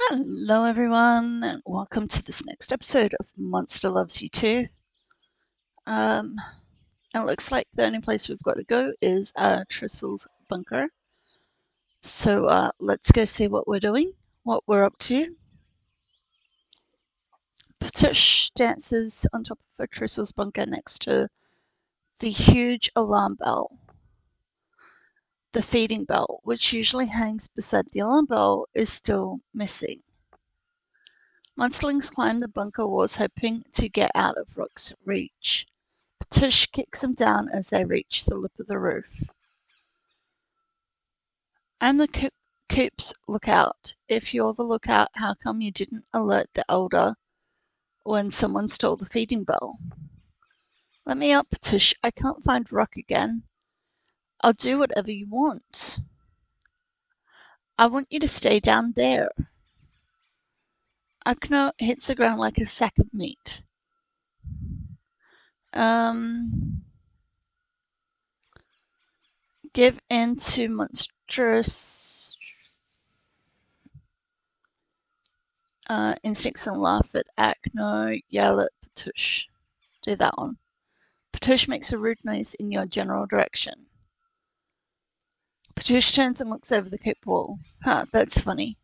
Hello everyone, and welcome to this next episode of Monster Loves You Too. And it looks like the only place we've got to go is Tristle's bunker. So let's go see what we're doing, what we're up to. Patish dances on top of Tristle's bunker next to the huge alarm bell. The feeding bell, which usually hangs beside the alarm bell, is still missing. Monsterlings climb the bunker walls hoping to get out of Rook's reach. Patish kicks them down as they reach the lip of the roof. I'm the coop's lookout. If you're the lookout, how come you didn't alert the elder when someone stole the feeding bell? Let me up, Patish. I can't find Rook again. I'll do whatever you want. I want you to stay down there. Akno hits the ground like a sack of meat. Give in to monstrous instincts and laugh at Akno, yell at Patish. Do that one. Patish makes a rude noise in your general direction. Patish turns and looks over the coop wall. Huh, that's funny.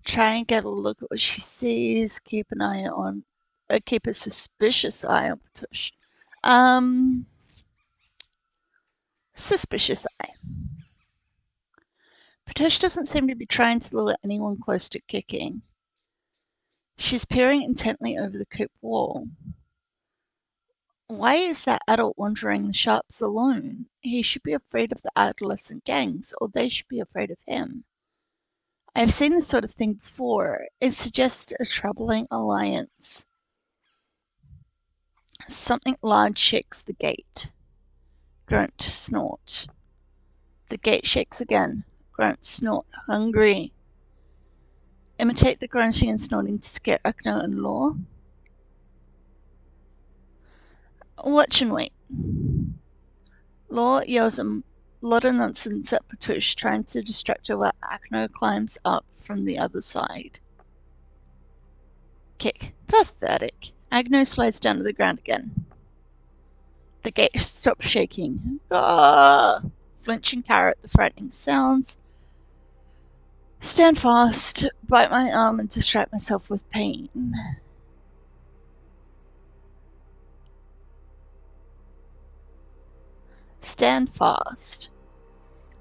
Try and get a look at what she sees. Keep a suspicious eye on Patish. Suspicious eye. Patish doesn't seem to be trying to lure anyone close to kicking. She's peering intently over the coop wall. Why is that adult wandering the sharps alone? He should be afraid of the adolescent gangs, or they should be afraid of him. I've seen this sort of thing before. It suggests a troubling alliance. Something large shakes the gate. Grunt, snort. The gate shakes again. Grunt, snort. Hungry. Imitate the grunting and snorting to scare Akno and Law. Watch and wait. Law yells a lot of nonsense at Patish, trying to distract her while Akno climbs up from the other side. Kick. Pathetic. Akno slides down to the ground again. The gate stops shaking. Ah! Flinching Carrot at the frightening sounds. Stand fast, bite my arm and distract myself with pain. Stand fast.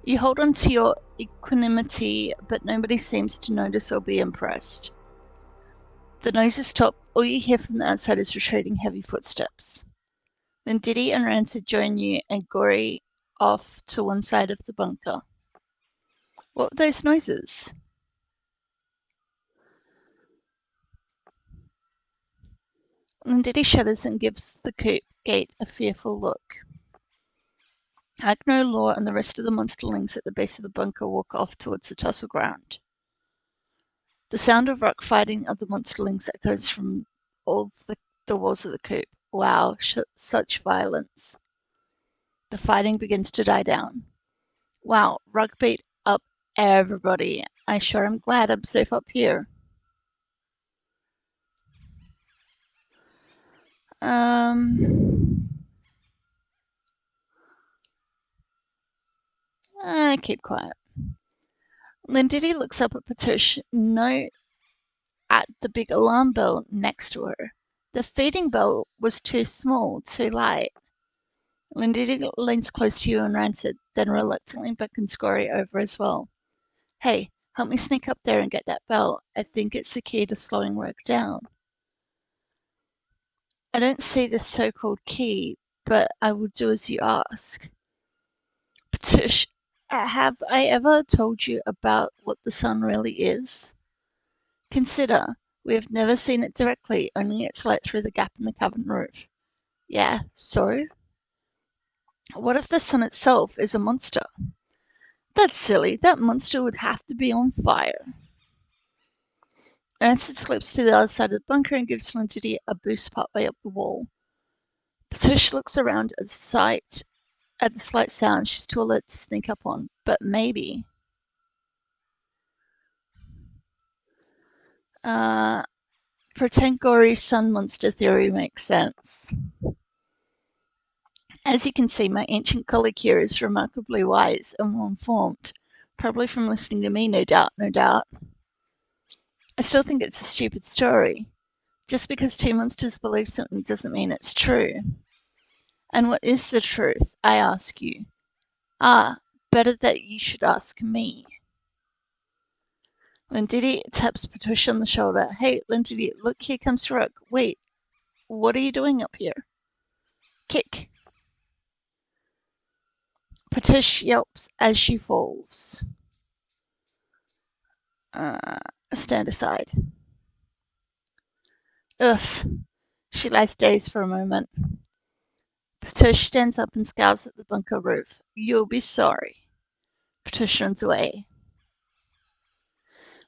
You hold on to your equanimity, but nobody seems to notice or be impressed. The noises stop. All you hear from the outside is retreating heavy footsteps. Then Diddy and Rancid join you and Gory off to one side of the bunker. What were those noises? Then Diddy shudders and gives the coop gate a fearful look. Agno, Law, and the rest of the monsterlings at the base of the bunker walk off towards the tussle ground. The sound of Rock fighting other monsterlings echoes from all the walls of the coop. Wow, such violence. The fighting begins to die down. Wow, Rock beat up everybody. I sure am glad I'm safe up here. I keep quiet. Lindity looks up at Patish, no at the big alarm bell next to her. The feeding bell was too small, too light. Lindity leans close to you and Rancid, then reluctantly beckons Gory over as well. Hey, help me sneak up there and get that bell. I think it's the key to slowing Rogue down. I don't see this so-called key, but I will do as you ask. Patish, have I ever told you about what the sun really is? Consider, we have never seen it directly, only its light through the gap in the cavern roof. Yeah, so? What if the sun itself is a monster? That's silly. That monster would have to be on fire. Rancid slips to the other side of the bunker and gives Lindity a boost partway up the wall. Patish looks around at the slight sound she's too alert to sneak up on, but maybe. Uh, pretend Gory's sun monster theory makes sense. As you can see, my ancient colleague here is remarkably wise and well-informed, probably from listening to me, no doubt, no doubt. I still think it's a stupid story. Just because two monsters believe something doesn't mean it's true. And what is the truth, I ask you? Ah, better that you should ask me. Lindidi taps Patricia on the shoulder. Hey, Lindidi, look, here comes Rook. Wait, what are you doing up here? Kick. Patish yelps as she falls. Stand aside. Ugh. She lies dazed for a moment. Patish stands up and scowls at the bunker roof. You'll be sorry. Patish runs away.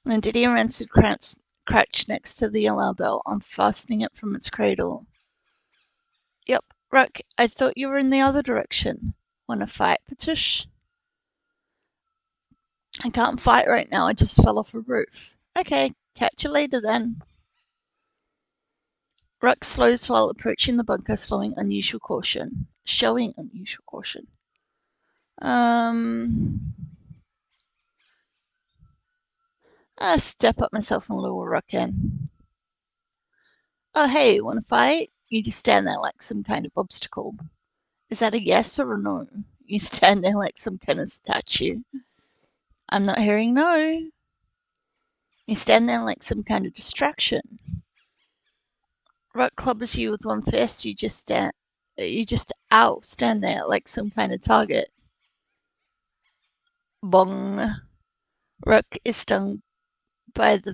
Lindidi and Rancid crouch next to the alarm bell, unfastening it from its cradle. Yep, Rook, I thought you were in the other direction. Wanna fight, Patish? I can't fight right now, I just fell off a roof. Okay, catch you later then. Ruck slows while approaching the bunker, showing unusual caution. I step up myself and lure Ruck in. Oh hey, wanna fight? You just stand there like some kind of obstacle. Is that a yes or a no? You stand there like some kind of statue. I'm not hearing no. You stand there like some kind of distraction. Ruck clubbers you with one fist, you just stand there like some kind of target. Bong. Ruck is stung by the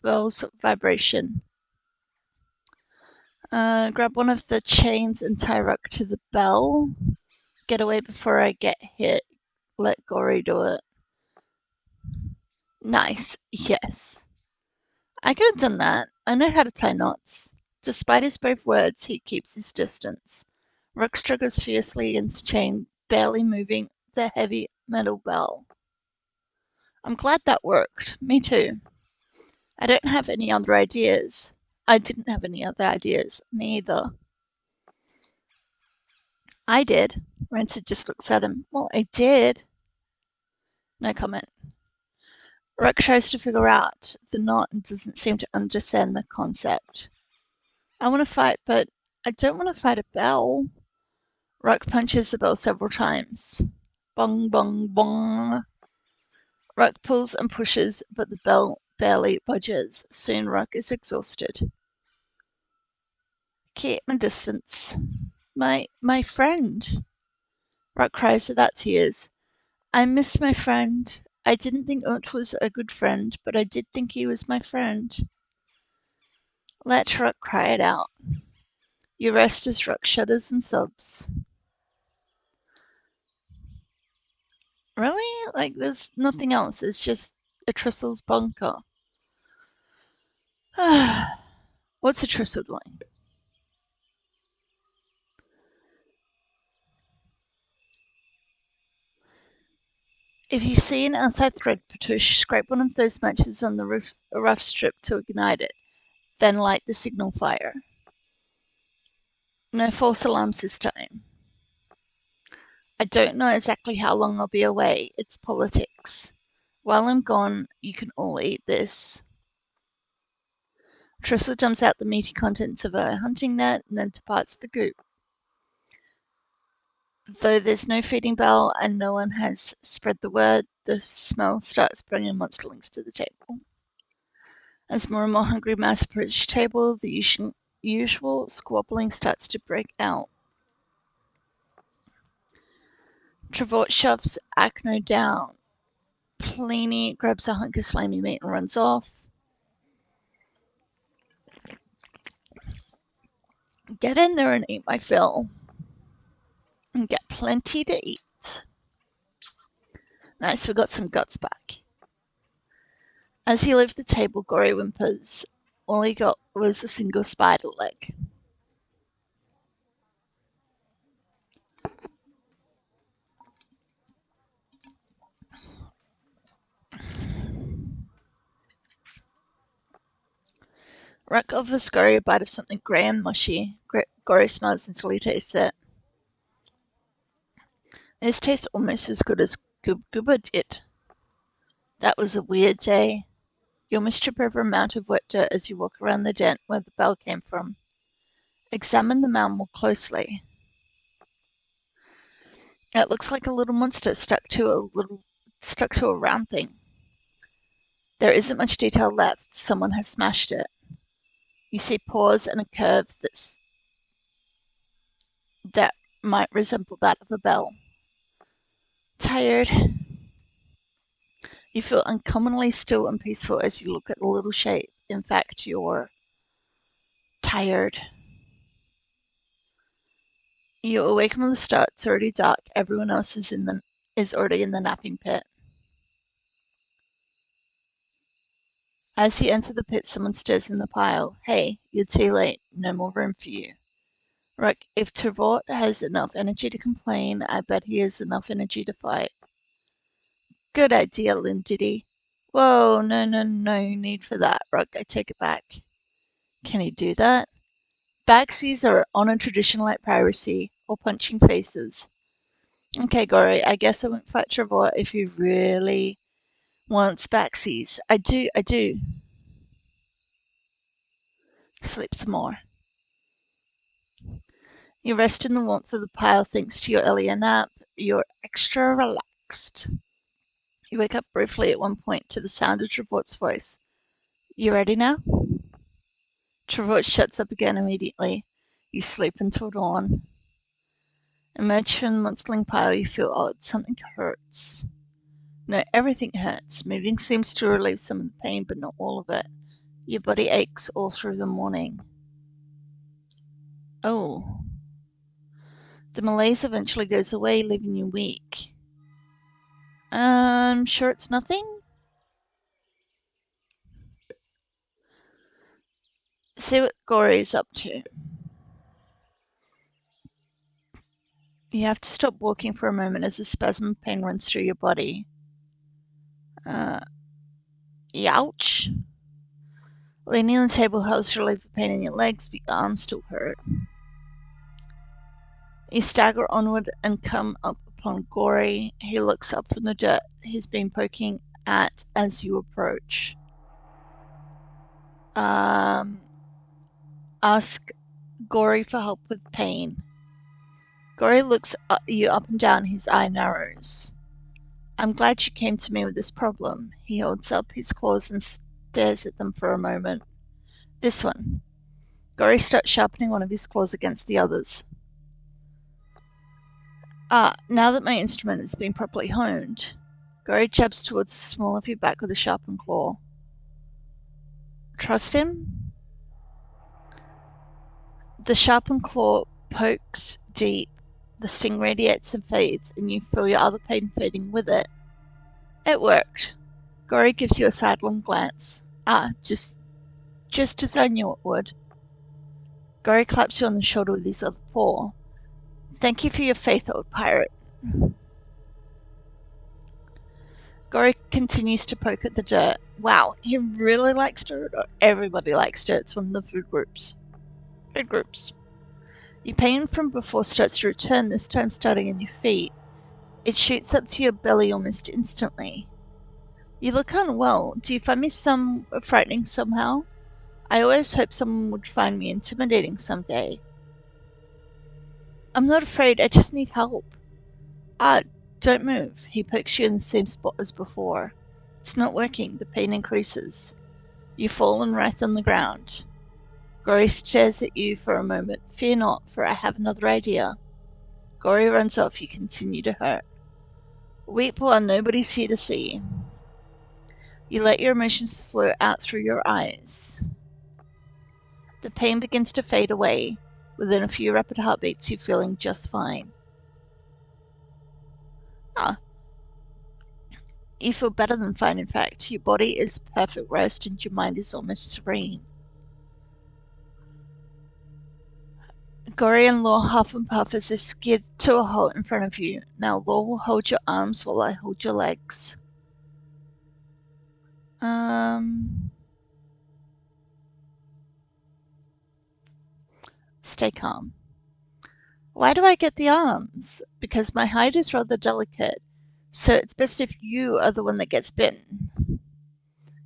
bell's vibration. Grab one of the chains and tie Ruck to the bell. Get away before I get hit. Let Gory do it. Nice, yes. I could have done that. I know how to tie knots. Despite his brave words, he keeps his distance. Ruck struggles fiercely against the chain, barely moving the heavy metal bell. I'm glad that worked. Me too. I don't have any other ideas. I didn't have any other ideas. Me either. I did. Rancid just looks at him. Well, I did. No comment. Ruck tries to figure out the knot and doesn't seem to understand the concept. I want to fight, but I don't want to fight a bell. Ruck punches the bell several times. Bong, bong, bong. Ruck pulls and pushes, but the bell barely budges. Soon Ruck is exhausted. Keep my distance. My friend. Ruck cries without tears. I miss my friend. I didn't think Unt was a good friend, but I did think he was my friend. Let Ruck cry it out. You rest as Ruck shudders and sobs. Really? Like, there's nothing else. It's just a Tristle's bunker. What's a Tristle doing? If you see an outside thread, Patush, scrape one of those matches on the rough strip to ignite it. Then light the signal fire. No false alarms this time. I don't know exactly how long I'll be away. It's politics. While I'm gone, you can all eat this. Tristle dumps out the meaty contents of her hunting net and then departs the goop. Though there's no feeding bell and no one has spread the word, the smell starts bringing monsterlings to the table. As more and more hungry mice approach the table, the usual squabbling starts to break out. Trevort shoves Acno down. Pliny grabs a hunk of slimy meat and runs off. Get in there and eat my fill. And get plenty to eat. Nice, we got some guts back. As he leaves the table, Gory whimpers. All he got was a single spider leg. Ruck offers Gory a bite of something grey and mushy. Gory smiles until he tastes it. This tastes almost as good as Gooba did. That was a weird day. You almost trip over a mound of wet dirt as you walk around the dent where the bell came from. Examine the mound more closely. It looks like a little monster stuck to a round thing. There isn't much detail left. Someone has smashed it. You see paws and a curve that might resemble that of a bell. Tired. You feel uncommonly still and peaceful as you look at the little shape. In fact, you're tired. You awaken with a start. It's already dark. Everyone else is already in the napping pit. As you enter the pit, someone stirs in the pile. Hey, you're too late. No more room for you. Rook, if Trevor has enough energy to complain, I bet he has enough energy to fight. Good idea, Lindiddy. Whoa, no need for that, Rook. I take it back. Can he do that? Backsies are on a tradition like piracy, or punching faces. Okay, Gory, I guess I won't fight Trevor if he really wants backsies. I do. Sleep some more. You rest in the warmth of the pile thanks to your earlier nap. You're extra relaxed. You wake up briefly at one point to the sound of Trevor's voice. You ready now? Trevor shuts up again immediately. You sleep until dawn. Emerge from the monstering pile, you feel odd. Something hurts. No, everything hurts. Moving seems to relieve some of the pain, but not all of it. Your body aches all through the morning. Oh. The malaise eventually goes away, leaving you weak. I'm sure it's nothing? See what Gory's up to. You have to stop walking for a moment as a spasm of pain runs through your body. Ouch. Leaning on the table helps relieve the pain in your legs, but your arms still hurt. You stagger onward and come up upon Gory. He looks up from the dirt he's been poking at as you approach. Ask Gory for help with pain. Gory looks at you up and down, his eye narrows. I'm glad you came to me with this problem. He holds up his claws and stares at them for a moment. This one. Gory starts sharpening one of his claws against the others. Now that my instrument has been properly honed, Gory jabs towards the small of your back with a sharpened claw. Trust him? The sharpened claw pokes deep. The sting radiates and fades, and you feel your other pain fading with it. It worked. Gory gives you a sidelong glance. Just as I knew it would. Gory claps you on the shoulder with his other paw. Thank you for your faith, old pirate. Gory continues to poke at the dirt. Wow, he really likes dirt. Everybody likes dirt. It's one of the food groups. Your pain from before starts to return, this time starting in your feet. It shoots up to your belly almost instantly. You look unwell. Do you find me frightening somehow? I always hoped someone would find me intimidating someday. I'm not afraid, I just need help. Don't move. He pokes you in the same spot as before. It's not working. The pain increases. You fall and writhe on the ground. Gory stares at you for a moment. Fear not, for I have another idea. Gory runs off. You continue to hurt. Weep while nobody's here to see. You let your emotions flow out through your eyes. The pain begins to fade away. Within a few rapid heartbeats, you're feeling just fine. You feel better than fine, in fact. Your body is perfect rest and your mind is almost serene. Gory and Law huff and puff as they skid to a halt in front of you. Now Law will hold your arms while I hold your legs. Stay calm. Why do I get the arms? Because my hide is rather delicate, so it's best if you are the one that gets bitten.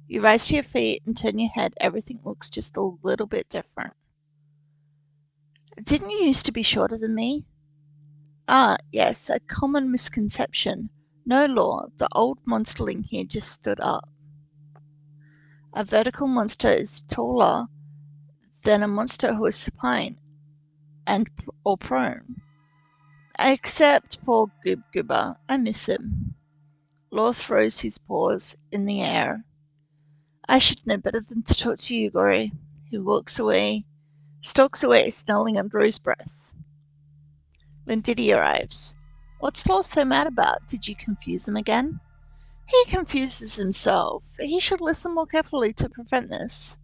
You rise to your feet and turn your head. Everything looks just a little bit different. Didn't you used to be shorter than me? Ah, yes, a common misconception. No law, the old monsterling here just stood up. A vertical monster is taller than a monster who is supine and or prone. Except poor Goob Goober, I miss him. Law throws his paws in the air. I should know better than to talk to you, Gory. He stalks away, snarling under his breath. Lindidi arrives. What's Law so mad about? Did you confuse him again? He confuses himself. He should listen more carefully to prevent this.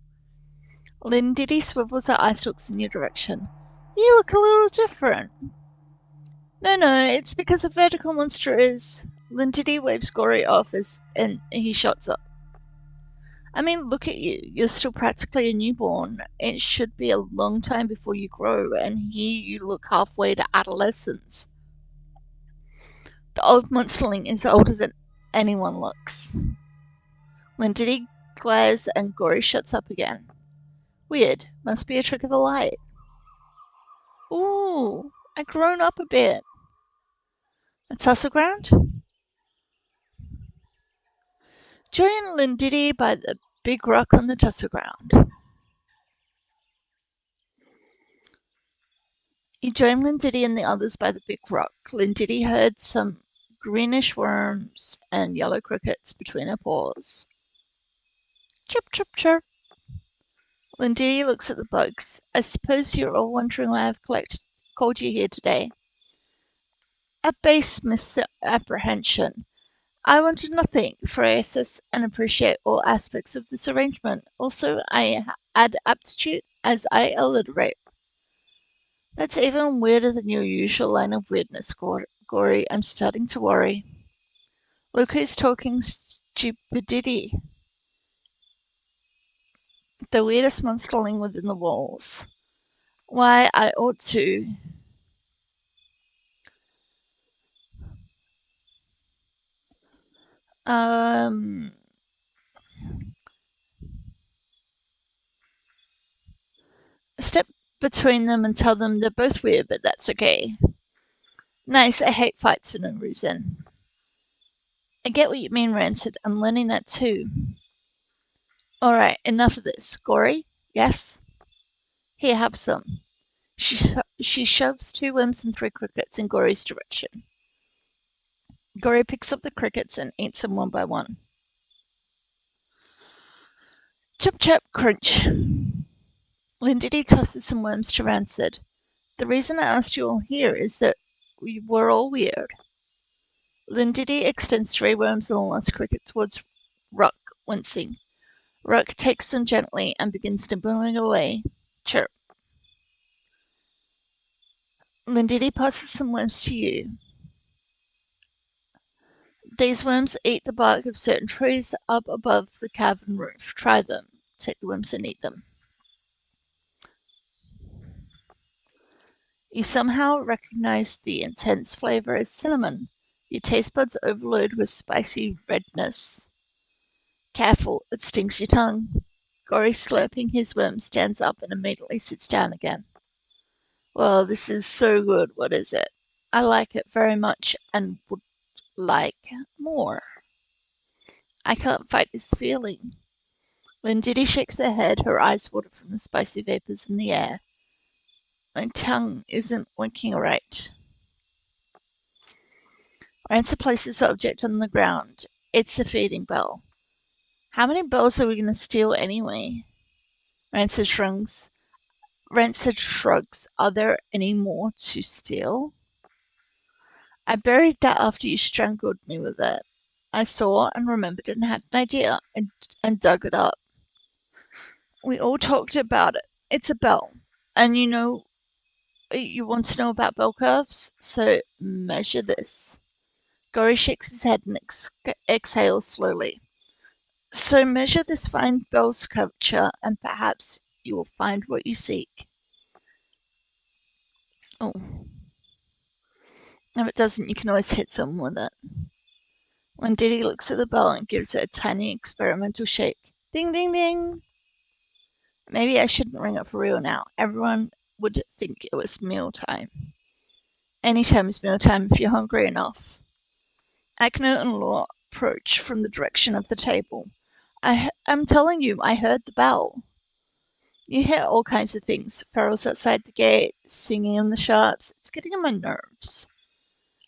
Lindidi swivels her eye stalks in your direction. You look a little different. No, it's because a vertical monster is. Lindidi waves Gory off and he shots up. I mean, look at you. You're still practically a newborn. It should be a long time before you grow, and here you look halfway to adolescence. The old monsterling is older than anyone looks. Lindidi glares and Gory shuts up again. Weird. Must be a trick of the light. Ooh, I've grown up a bit. A tussle ground? Join Lindidi by the big rock on the tussle ground. You join Lindidi and the others by the big rock. Lindidi heard some greenish worms and yellow crickets between her paws. Chirp, chirp, chirp. Lindidi looks at the bugs. I suppose you're all wondering why I've called you here today. A base misapprehension. I wanted nothing, for I assess and appreciate all aspects of this arrangement. Also, I add aptitude as I alliterate. That's even weirder than your usual line of weirdness, Gory. I'm starting to worry. Look who's talking stupidity. The weirdest monsterling within the walls. Why, I ought to. Step between them and tell them they're both weird, but that's okay. Nice, I hate fights for no reason. I get what you mean, Rancid. I'm learning that too. Alright, enough of this. Gory? Yes? Here, have some. She shoves 2 worms and 3 crickets in Gory's direction. Gory picks up the crickets and eats them one by one. Chop chop crunch. Lindidi tosses some worms to Rancid. The reason I asked you all here is that we're all weird. Lindidi extends 3 worms and the last cricket towards Ruck, wincing. Ruck takes them gently and begins nibbling away. Chirp. Lindidi passes some worms to you. These worms eat the bark of certain trees up above the cavern roof. Try them. Take the worms and eat them. You somehow recognize the intense flavor as cinnamon. Your taste buds overload with spicy redness. Careful, it stings your tongue. Gory, slurping his worm, stands up and immediately sits down again. Well, this is so good. What is it? I like it very much and would like more. I can't fight this feeling. Lindidi shakes her head, her eyes water from the spicy vapors in the air. My tongue isn't working right. Rancer places the object on the ground. It's a feeding bell. How many bells are we going to steal anyway? Rancid shrugs. Are there any more to steal? I buried that after you strangled me with it. I saw and remembered and had an idea and dug it up. We all talked about it. It's a bell. And you want to know about bell curves? So measure this. Gory shakes his head and exhales slowly. So measure this fine bell's curvature and perhaps you will find what you seek. Oh, if it doesn't, you can always hit someone with it. When Diddy looks at the bell and gives it a tiny experimental shake. Ding, ding, ding! Maybe I shouldn't ring it for real now. Everyone would think it was mealtime. Anytime is mealtime if you're hungry enough. Agnew and Law approach from the direction of the table. I'm telling you, I heard the bell. You hear all kinds of things. Ferals outside the gate, singing in the shops. It's getting on my nerves.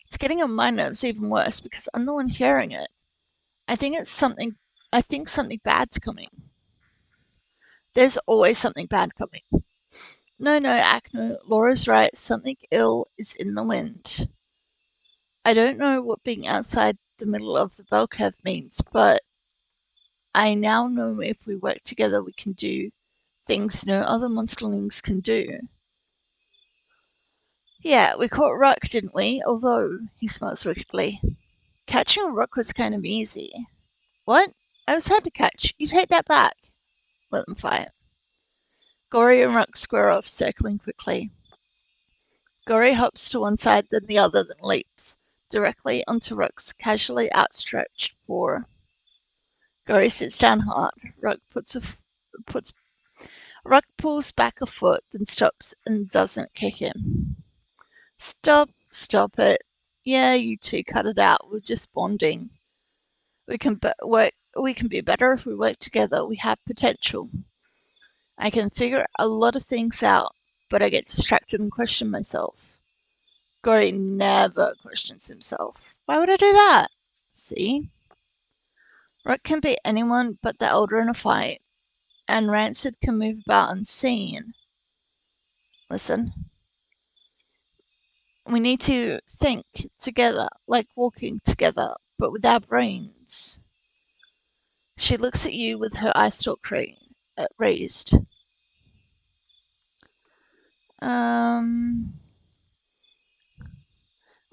It's getting on my nerves even worse because I'm the one hearing it. I think something bad's coming. There's always something bad coming. No, Agnew, Laura's right. Something ill is in the wind. I don't know what being outside the middle of the bell curve means, but I now know if we work together we can do things no other monsterlings can do. Yeah, we caught Ruck, didn't we? Although, he smiles wickedly. Catching Ruck was kind of easy. What? I was hard to catch. You take that back. Let them fight. Gory and Ruck square off, circling quickly. Gory hops to one side, then the other, then leaps directly onto Ruck's casually outstretched paw. Gory sits down hard. Ruck pulls back a foot, then stops and doesn't kick him. Stop it. Yeah, you two, cut it out. We're just bonding. We can be better if we work together. We have potential. I can figure a lot of things out, but I get distracted and question myself. Gory never questions himself. Why would I do that? See? Ruck can beat anyone but the Elder in a fight, and Rancid can move about unseen. Listen. We need to think together, like walking together, but with our brains. She looks at you with her eye stalk raised.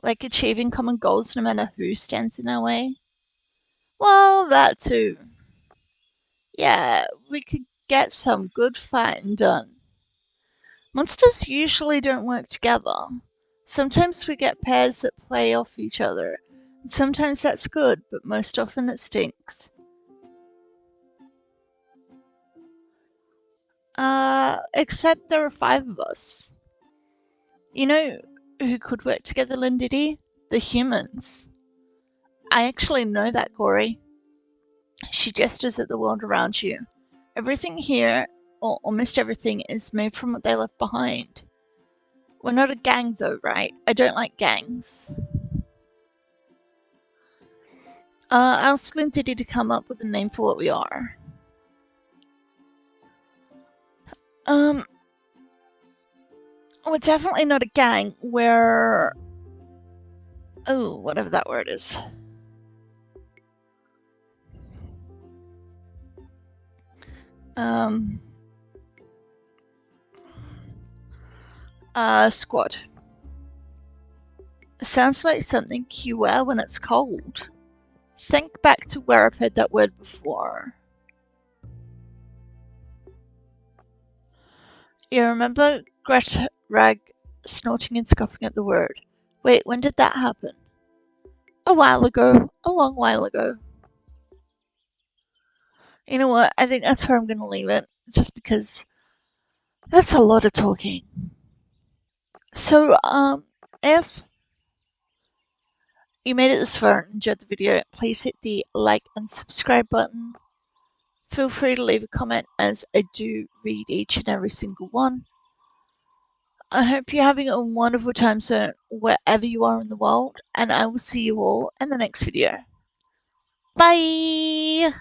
Like achieving common goals no matter who stands in our way? Well, that too. Yeah, we could get some good fighting done. Monsters usually don't work together. Sometimes we get pairs that play off each other. And sometimes that's good, but most often it stinks. Except there are 5 of us. You know who could work together, Lindity? The humans. I actually know that, Gory. She gestures at the world around you. Everything here, or almost everything, is made from what they left behind. We're not a gang though, right? I don't like gangs. Ask Lindity to come up with a name for what we are. We're definitely not a gang. We're... oh, whatever that word is. Squad. Sounds like something you wear when it's cold. Think back to where I've heard that word before. You remember Greta Rag snorting and scoffing at the word. Wait, when did that happen? A while ago. A long while ago. You know what? I think that's where I'm going to leave it. Just because that's a lot of talking. So, if you made it this far and enjoyed the video, please hit the like and subscribe button. Feel free to leave a comment, as I do read each and every single one. I hope you're having a wonderful time zone wherever you are in the world, and I will see you all in the next video. Bye!